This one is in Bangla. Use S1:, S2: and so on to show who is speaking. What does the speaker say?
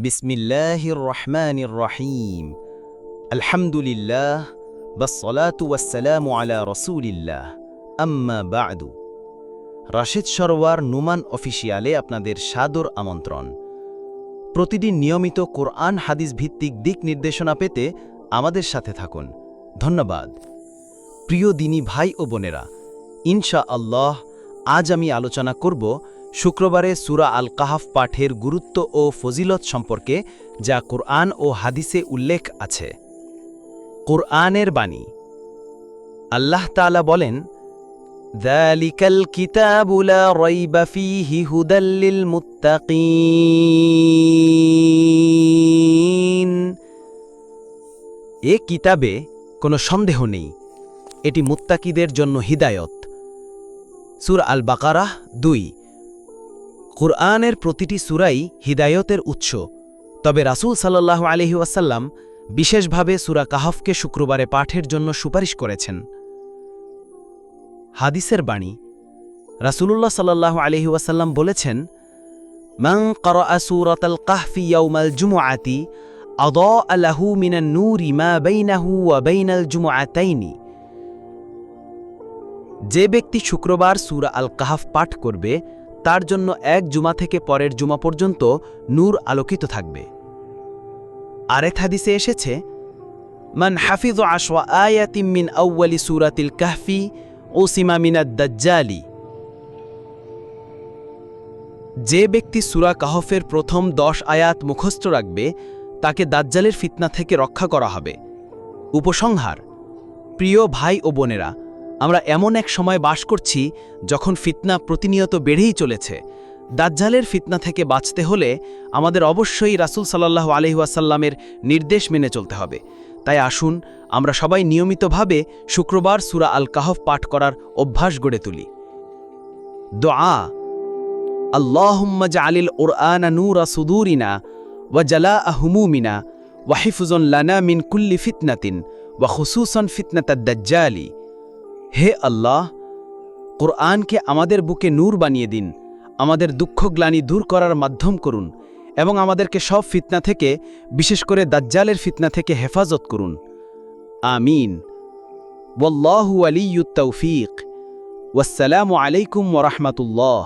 S1: বিসমিল্লাহির রহমানির রহিম আলহামদুলিল্লাহ বাসসালাতু ওয়াসসালামু আলা রাসূলিল্লাহ আম্মা বা'দু। রাশেদ সরওয়ার নুমান অফিসিয়ালে আপনাদের সাদর আমন্ত্রণ। প্রতিদিন নিয়মিত কোরআন হাদিস ভিত্তিক দিক নির্দেশনা পেতে আমাদের সাথে থাকুন। ধন্যবাদ। প্রিয় দিনী ভাই ও বোনেরা, ইনশাআল্লাহ আজ আমি আলোচনা করব শুক্রবারে সূরা আল কাহাফ পাঠের গুরুত্ব ও ফজিলত সম্পর্কে, যা কোরআন ও হাদিসে উল্লেখ আছে। কোরআনের বাণী। আল্লাহ তাআলা বলেন, যালিকাল কিতাবু লা রাইবা ফীহি হুদাল লিল মুত্তাকিন। এ কিতাবে কোনো সন্দেহ নেই, এটি মুত্তাকিদের জন্য হিদায়ত। সূরা আল বাকারাহ 2। কুরআনের প্রতিটি সূরাই হিদায়তের উৎস, তবে রাসূল সাল্লাল্লাহু আলাইহি ওয়াসাল্লাম বিশেষভাবে সূরা কাহফকে শুক্রবারে পাঠের জন্য সুপারিশ করেছেন। হাদিসের বাণী। রাসূলুল্লাহ সাল্লাল্লাহু আলাইহি ওয়াসাল্লাম বলেছেন, মান ক্বারাআ সূরাতাল কাহফি ইয়াউমাল জুমআতি আদাআ লাহু মিনান নূরি মা বাইনাহু ওয়া বাইনাল জুমআতাইনি। যে ব্যক্তি শুক্রবার সূরা আল কাহফ পাঠ করবে, তার জন্য এক জুমা থেকে পরের জুমা পর্যন্ত নূর আলোকিত থাকবে। আরেক হাদিসে এসেছে, মান হাফিযা আশরা আয়াতিন মিন আউয়ালি সূরাতিল কাহফি উসিমা মিনাদ দাজ্জালি। যে ব্যক্তি সূরা কাহফের প্রথম 10 আয়াত মুখস্থ রাখবে, তাকে দাজ্জালের ফিতনা থেকে রক্ষা করা হবে। উপসংহার। প্রিয় ভাই ও বোনেরা, আমরা এমন এক সময় বাস করছি যখন ফিতনা প্রতিনিয়ত বেড়েই চলেছে। দাজ্জালের ফিতনা থেকে বাঁচতে হলে আমাদের অবশ্যই রাসূল সাল্লাল্লাহু আলাইহি ওয়াসাল্লামের নির্দেশ মেনে চলতে হবে। তাই আসুন আমরা সবাই নিয়মিতভাবে শুক্রবার সূরা আল কাহফ পাঠ করার অভ্যাস গড়ে তুলি। দোয়া। আল্লাহুম্মা জাআলিল কুরআনা নূরা সুদুরিনা ওয়া জালাআ হুমুমিনা ওয়া হিফযুন লানা মিন কুল্লি ফিতনাতিন ওয়া খুসুসান ফিতনাতাদ দাজ্জালি। হে আল্লাহ, কোরআনকে আমাদের বুকে নূর বানিয়ে দিন, আমাদের দুঃখগ্লানি দূর করার মাধ্যম করুন এবং আমাদেরকে সব ফিতনা থেকে, বিশেষ করে দাজ্জালের ফিতনা থেকে হেফাজত করুন। আমিন। ওয়াল্লাহু ওয়ালিয়্যুত তাওফীক। ওয়াসসালামু আলাইকুম ওয়া রাহমাতুল্লাহ।